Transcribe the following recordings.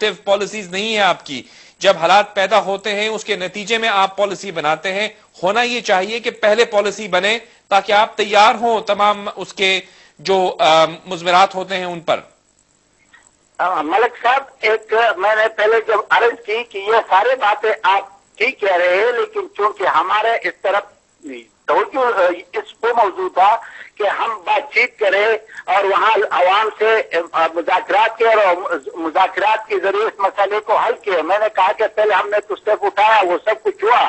Active policies نہیں ہے آپ کی. جب حالات پیدا ہوتے ہیں اس کے نتیجے میں آپ پالیسی بناتے ہیں. ہونا یہ چاہیے کہ پہلے پالیسی بنے تاکہ آپ تیار ہوں تمام اس کے جو مضمرات ہوتے ہیں ان پر. ملک صاحب، ایک میں نے پہلے جب عرض کی کہ یہ سارے باتیں آپ ٹھیک کہہ رہے ہیں، لیکن چونکہ ہمارے اس طرف توجہ اس پہ موجود تھا کہ ہم بات چیت کریں اور وہاں عوام سے مذاکرات کے اور مذاکرات کے ذریعے اس مسئلے کو حل کیا. میں نے کہا کہ پہلے ہم نے کچھ اسٹیپ اٹھایا، وہ سب کچھ ہوا.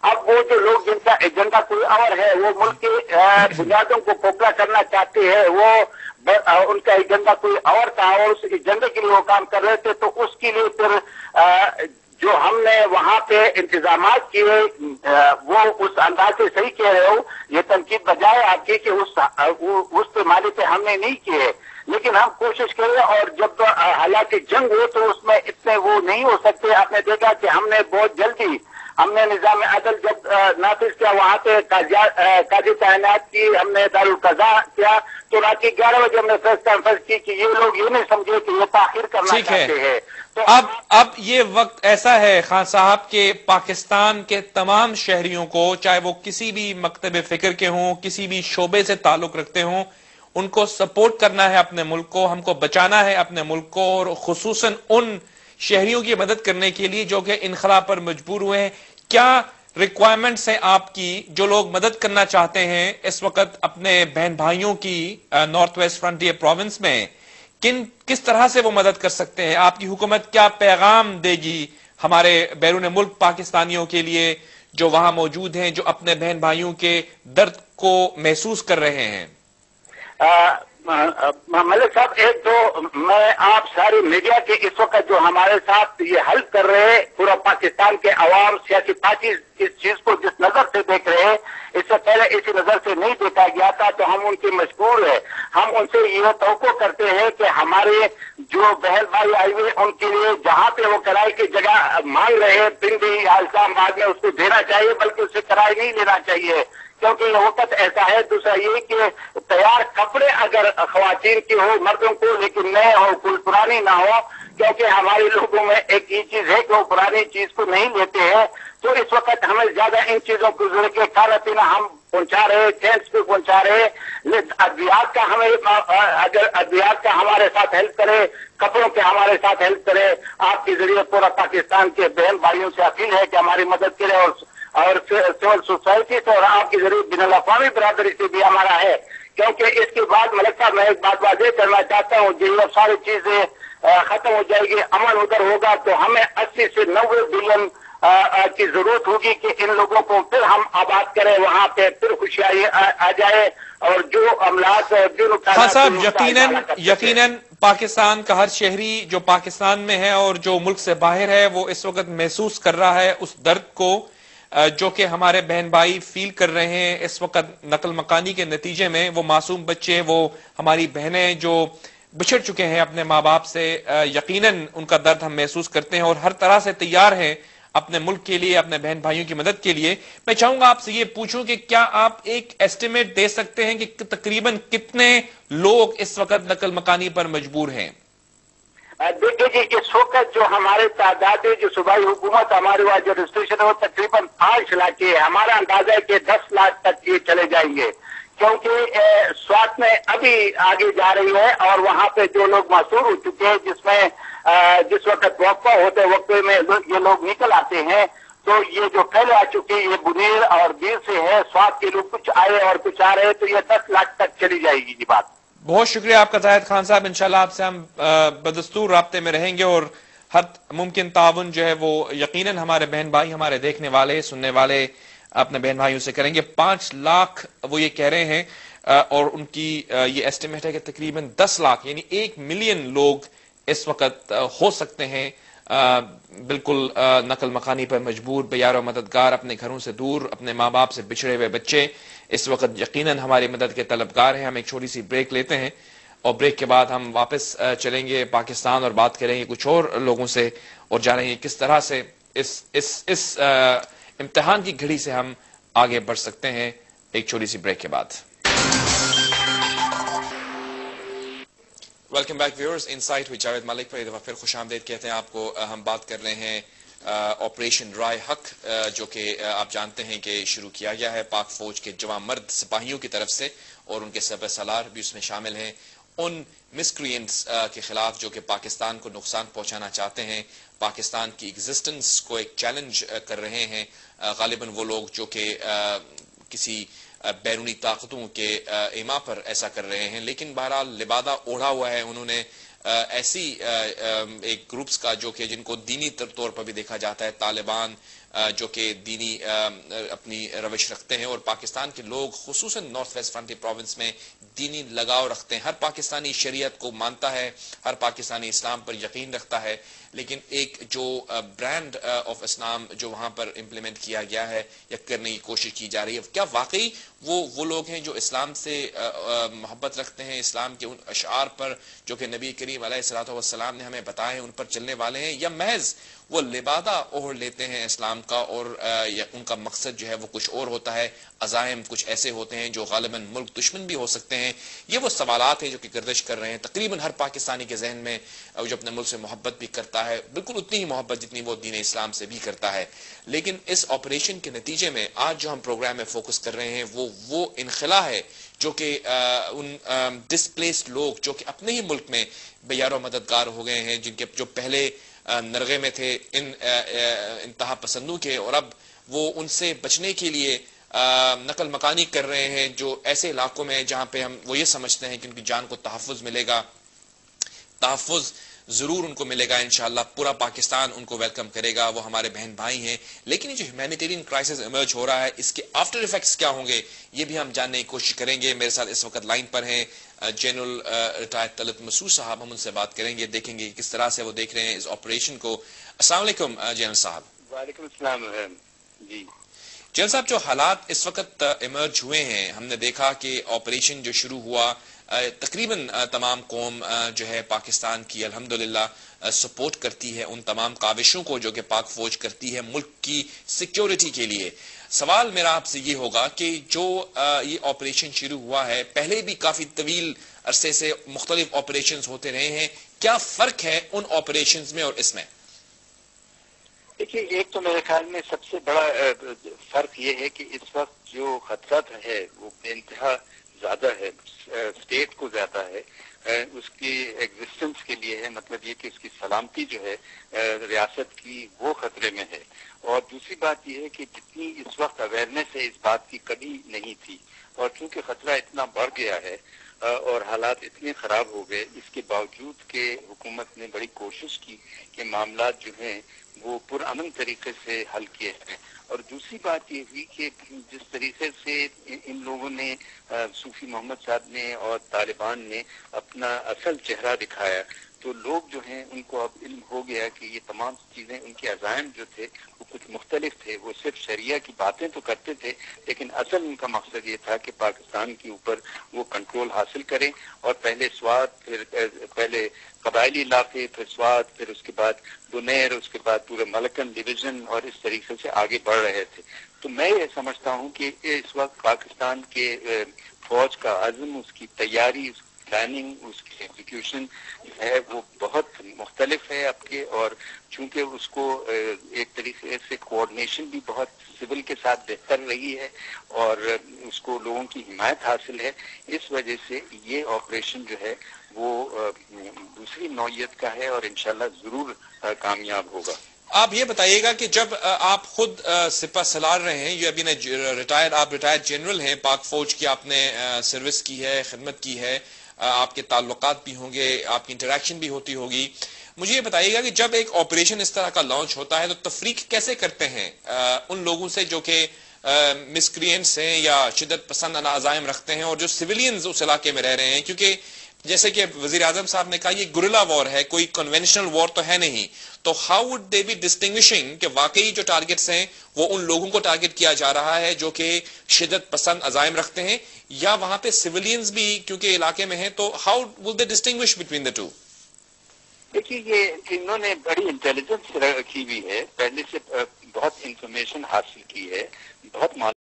اب وہ جو لوگ جن کا ایجنڈا کوئی اور ہے، وہ ملک کی بنیادوں کو کھوکھلا کرنا چاہتے ہیں، وہ ان کا ایجنڈا کوئی اور تھا اور اس ایجنڈے کے لیے وہ کام کر رہے تھے، تو اس کے لیے پھر جو ہم نے وہاں پہ انتظامات کیے وہ اس انداز سے صحیح کہہ رہے ہو. یہ تنقید بجائے آپ کی کہ اس پیمانے پہ ہم نے نہیں کیے، لیکن ہم کوشش کریں. اور جب حالانکہ جنگ ہو تو اس میں اتنے وہ نہیں ہو سکتے. آپ نے دیکھا کہ ہم نے بہت جلدی ہم نے نظام عدل جب نافذ کیا، وہاں پہ قاضی تعینات کی، ہم نے دارالقضاء کیا، تو رات کے 11 بجے ہم نے پریس کانفرنس کی کہ یہ لوگ یہ نہیں سمجھے کہ یہ تاخیر کرنا چاہتے ہیں. تو اب یہ وقت ایسا ہے خان صاحب کہ پاکستان کے تمام شہریوں کو، چاہے وہ کسی بھی مکتب فکر کے ہوں، کسی بھی شعبے سے تعلق رکھتے ہوں، ان کو سپورٹ کرنا ہے اپنے ملک کو، ہم کو بچانا ہے اپنے ملک کو، اور خصوصاً ان شہریوں کی مدد کرنے کے لیے جو کہ انخلا پر مجبور ہوئے ہیں. کیا ریکوائرمنٹس ہیں آپ کی جو لوگ مدد کرنا چاہتے ہیں اس وقت اپنے بہن بھائیوں کی نارتھ ویسٹ فرنٹیئر پروونس میں؟ کس طرح سے وہ مدد کر سکتے ہیں؟ آپ کی حکومت کیا پیغام دے گی ہمارے بیرون ملک پاکستانیوں کے لیے جو وہاں موجود ہیں، جو اپنے بہن بھائیوں کے درد کو محسوس کر رہے ہیں؟ ملک صاحب، ایک تو میں آپ ساری میڈیا کے اس وقت جو ہمارے ساتھ یہ حل کر رہے ہیں، پورا پاکستان کے عوام سیاسی پارٹی اس چیز کو جس نظر سے دیکھ رہے ہیں، اس سے پہلے اسی نظر سے نہیں دیکھا گیا تھا، تو ہم ان کی مشکور ہے. ہم ان سے یہ توقع کرتے ہیں کہ ہمارے جو بہن بھائی آئے ہوئے ان کے لیے جہاں پہ وہ کرائے کی جگہ مانگ رہے ہیں پنڈی یا اسلام آباد میں، اس کو دینا چاہیے، بلکہ اس سے کرائے نہیں لینا چاہیے، کیونکہ یہ وقت ایسا ہے. دوسرا یہ کہ تیار کپڑے اگر خواتین کی ہو، مردوں کو، لیکن نئے ہو، کوئی پرانی نہ ہو، کیونکہ ہمارے لوگوں میں ایک ہی چیز ہے کہ وہ پرانی چیز کو نہیں لیتے ہیں. تو اس وقت ہمیں زیادہ ان چیزوں کو ضرورت ہے. کھانا پینا ہم پہنچا رہے، ٹینٹس کو پہنچا رہے، ادویات کا ہمیں اگر ادویات کا ہمارے ساتھ ہیلپ کرے، کپڑوں کے ہمارے ساتھ ہیلپ کرے. آپ کے ذریعے پورا پاکستان کے بہن بھائیوں سے اپیل ہے کہ ہماری مدد کرے، اور سول سوسائٹی سے اور آپ کے ذریعے بین الاقوامی برادری سے بھی ہمارا ہے. کیونکہ اس کے بعد ملک صاحب میں ایک بات واضح کرنا چاہتا ہوں، جو یہ ساری چیزیں ختم ہو جائے گی، امن ادھر ہوگا، تو ہمیں 80 سے 90 بلین کی ضرورت ہوگی کہ ان لوگوں کو پھر ہم آباد کریں، وہاں پہ پھر خوشحالی آ جائے، اور جو عملات اور جو خان صاحب یقیناً پاکستان کا ہر شہری جو پاکستان میں ہے اور جو ملک سے باہر ہے وہ اس وقت محسوس کر رہا ہے اس درد کو جو کہ ہمارے بہن بھائی فیل کر رہے ہیں اس وقت نقل مکانی کے نتیجے میں. وہ معصوم بچے، وہ ہماری بہنیں جو بچھڑ چکے ہیں اپنے ماں باپ سے، یقیناً ان کا درد ہم محسوس کرتے ہیں اور ہر طرح سے تیار ہیں اپنے ملک کے لیے، اپنے بہن بھائیوں کی مدد کے لیے. میں چاہوں گا آپ سے یہ پوچھوں کہ کیا آپ ایک ایسٹیمیٹ دے سکتے ہیں کہ تقریباً کتنے لوگ اس وقت نقل مکانی پر مجبور ہیں؟ دیکھیے جی، اس وقت جو ہمارے تعداد ہے، جو صوبائی حکومت ہمارے وہاں جو رجسٹریشن ہے وہ تقریباً 5 لاکھ کی ہے. ہمارا اندازہ ہے کہ 10 لاکھ تک یہ چلے جائیں گے، کیونکہ سوات میں ابھی آگے جا رہی ہے، اور وہاں پہ جو لوگ معصور ہو چکے ہیں، جس وقت وقفہ ہوتے وقفے میں یہ لوگ نکل آتے ہیں، تو یہ جو پہلے آ چکے یہ بنیر اور بیر سے ہے، سوات کے لوگ کچھ آئے اور کچھ آ رہے، تو یہ 10 لاکھ تک چلی جائے گی. جی بات بہت شکریہ آپ کا زاہد خان صاحب. انشاءاللہ آپ سے ہم بدستور رابطے میں رہیں گے اور ہر ممکن تعاون جو ہے وہ یقیناً ہمارے بہن بھائی، ہمارے دیکھنے والے، سننے والے اپنے بہن بھائیوں سے کریں گے. 5 لاکھ وہ یہ کہہ رہے ہیں، اور ان کی یہ ایسٹیمیٹ ہے کہ تقریباً 10 لاکھ یعنی 1 ملین لوگ اس وقت ہو سکتے ہیں بالکل نقل مکانی پر مجبور، بیار و مددگار، اپنے گھروں سے دور، اپنے ماں باپ سے بچھڑے ہوئے بچے اس وقت یقیناً ہماری مدد کے طلبگار ہیں. ہم ایک چھوٹی سی بریک لیتے ہیں اور بریک کے بعد ہم واپس چلیں گے پاکستان اور بات کریں گے کچھ اور لوگوں سے اور جانیں گے کس طرح سے اس امتحان کی گھڑی سے ہم آگے بڑھ سکتے ہیں ایک چھوٹی سی بریک کے بعد. ویلکم بیک ویورز انسائٹ وچ جاوید ملک پر ایک دفعہ پھر خوش آمدید کہتے ہیں آپ کو. ہم بات کر رہے ہیں آپریشن رائے حق جو کہ آپ جانتے ہیں کہ شروع کیا گیا ہے پاک فوج کے جوان مرد سپاہیوں کی طرف سے، اور ان کے سربراہ سالار بھی اس میں شامل ہیں. ان مسکرینٹس کے خلاف جو کہ پاکستان کو نقصان پہنچانا چاہتے ہیں، پاکستان کی ایگزسٹنس کو ایک چیلنج کر رہے ہیں، غالباً وہ لوگ جو کہ کسی بیرونی طاقتوں کے ایما پر ایسا کر رہے ہیں. لیکن بہرحال لبادہ اوڑھا ہوا ہے انہوں نے ایسی ایک گروپس کا جو کہ جن کو دینی طور پر بھی دیکھا جاتا ہے، طالبان جو کہ دینی اپنی روش رکھتے ہیں، اور پاکستان کے لوگ خصوصاً نارتھ ویسٹ فرنٹی پروونس میں دینی لگاؤ رکھتے ہیں. ہر پاکستانی شریعت کو مانتا ہے، ہر پاکستانی اسلام پر یقین رکھتا ہے، لیکن ایک جو برانڈ آف اسلام جو وہاں پر امپلیمنٹ کیا گیا ہے یا کرنے کی کوشش کی جا رہی ہے، کیا واقعی وہ لوگ ہیں جو اسلام سے محبت رکھتے ہیں، اسلام کے ان اشعار پر جو کہ نبی کریم علیہ الصلوۃ والسلام نے ہمیں بتائے ہیں ان پر چلنے والے ہیں، یا محض وہ لبادہ اوڑھ لیتے ہیں اسلام کا اور ان کا مقصد جو ہے وہ کچھ اور ہوتا ہے، عزائم کچھ ایسے ہوتے ہیں جو غالباً ملک دشمن بھی ہو سکتے ہیں؟ یہ وہ سوالات ہیں جو کہ گردش کر رہے ہیں تقریباً ہر پاکستانی کے ذہن میں جو اپنے ملک سے محبت بھی کرتا ہے، بالکل اتنی ہی محبت جتنی وہ دین اسلام سے بھی کرتا ہے. لیکن اس آپریشن کے نتیجے میں آج جو ہم پروگرام میں فوکس کر رہے ہیں وہ انخلا ہے جو کہ ان ڈسپلیسڈ لوگ جو کہ اپنے ہی ملک میں بیار و مددگار ہو گئے ہیں، جن کے جو پہلے نرغے میں تھے ان انتہا پسندوں کے، اور اب وہ ان سے بچنے کے لیے نقل مکانی کر رہے ہیں جو ایسے علاقوں میں جہاں پہ وہ یہ سمجھتے ہیں کہ ان کی جان کو تحفظ ملے گا. تحفظ ضرور ان کو ملے گا انشاءاللہ، پورا پاکستان ان کو ویلکم کرے گا، وہ ہمارے بہن بھائی ہیں. لیکن یہ جو ہیومینیٹیرین کرائسس ایمرج ہو رہا ہے، اس کے آفٹر ایفیکٹس کیا ہوں گے یہ بھی ہم جاننے کی کوشش کریں گے. میرے ساتھ اس وقت لائن پر ہیں جنرل ریٹائرڈ طلعت مسعود صاحب، ہم ان سے بات کریں گے، دیکھیں گے کس طرح سے وہ دیکھ رہے ہیں اس آپریشن کو. السلام علیکم جنرل صاحب. وعلیکم السلام. جی جنرل صاحب، جو حالات اس وقت ایمرج ہوئے ہیں، ہم نے دیکھا کہ آپریشن جو شروع ہوا تقریباً تمام قوم جو ہے پاکستان کی الحمدللہ سپورٹ کرتی ہے ان تمام کاوشوں کو جو کہ پاک فوج کرتی ہے ملک کی سیکیورٹی کے لیے. سوال میرا آپ سے یہ ہوگا کہ جو یہ آپریشن شروع ہوا ہے، پہلے بھی کافی طویل عرصے سے مختلف آپریشنز ہوتے رہے ہیں، کیا فرق ہے ان آپریشنز میں اور اس میں؟ دیکھیے، ایک تو میرے خیال میں سب سے بڑا فرق یہ ہے کہ اس وقت جو خطرہ ہے وہ بے انتہا زیادہ ہے، اسٹیٹ کو زیادہ ہے، اس کی ایگزسٹنس کے لیے ہے، مطلب یہ کہ اس کی سلامتی جو ہے ریاست کی وہ خطرے میں ہے. اور دوسری بات یہ ہے کہ جتنی اس وقت اویئرنیس ہے اس بات کی کبھی نہیں تھی، اور چونکہ خطرہ اتنا بڑھ گیا ہے اور حالات اتنے خراب ہو گئے، اس کے باوجود کہ حکومت نے بڑی کوشش کی کہ معاملات جو ہیں وہ پرامن طریقے سے حل کیے ہیں. اور دوسری بات یہ ہوئی کہ جس طریقے سے ان لوگوں نے صوفی محمد صاحب نے اور طالبان نے اپنا اصل چہرہ دکھایا، تو لوگ جو ہیں ان کو اب علم ہو گیا کہ یہ تمام چیزیں، ان کے عزائم جو تھے وہ کچھ مختلف تھے. وہ صرف شریعہ کی باتیں تو کرتے تھے، لیکن اصل ان کا مقصد یہ تھا کہ پاکستان کے اوپر وہ کنٹرول حاصل کریں، اور پہلے سوات، پہلے قبائلی علاقے، پھر سوات، پھر اس کے بعد دنیر، اس کے بعد پورے ملکن ڈویژن، اور اس طریقے سے آگے بڑھ رہے تھے. تو میں یہ سمجھتا ہوں کہ اس وقت پاکستان کے فوج کا عزم، اس کی تیاری، اس کی پلاننگ، اس کی ایگزیکیوشن ہے وہ بہت مختلف ہے اب کے. اور چونکہ اس کو ایک طریقے سے کوآرڈینیشن بھی بہت سول کے ساتھ بہتر رہی ہے، اور اس کو لوگوں کی حمایت حاصل ہے، اس وجہ سے یہ آپریشن جو ہے وہ دوسری نوعیت کا ہے اور انشاءاللہ ضرور کامیاب ہوگا. آپ یہ بتائیے گا کہ جب آپ خود سپہ سالار رہے ہیں، یہ ابھی آپ ریٹائرڈ جنرل ہیں، پاک فوج کی آپ نے سروس کی ہے، خدمت کی ہے، آپ کے تعلقات بھی ہوں گے، آپ کی انٹریکشن بھی ہوتی ہوگی. مجھے یہ بتائیے گا کہ جب ایک آپریشن اس طرح کا لانچ ہوتا ہے تو تفریق کیسے کرتے ہیں ان لوگوں سے جو کہ مسکرینٹس ہیں یا شدت پسند عزائم رکھتے ہیں، اور جو سویلینز اس علاقے میں رہ رہے ہیں؟ کیونکہ جیسے کہ وزیر اعظم صاحب نے کہا یہ گوریلا وار ہے، کوئی کنونشنل وار تو ہے نہیں. تو how would they be distinguishing کہ واقعی جو ٹارگٹس ہیں وہ ان لوگوں کو ٹارگٹ کیا جا رہا ہے جو کہ شدت پسند عزائم رکھتے ہیں، یا وہاں پہ سویلینز بھی کیونکہ علاقے میں ہیں، تو how will they distinguish between the two? دیکھیے، یہ انہوں نے بڑی انٹیلیجنس رکھی ہوئی ہے، پہلے سے بہت انفارمیشن حاصل کی ہے، بہت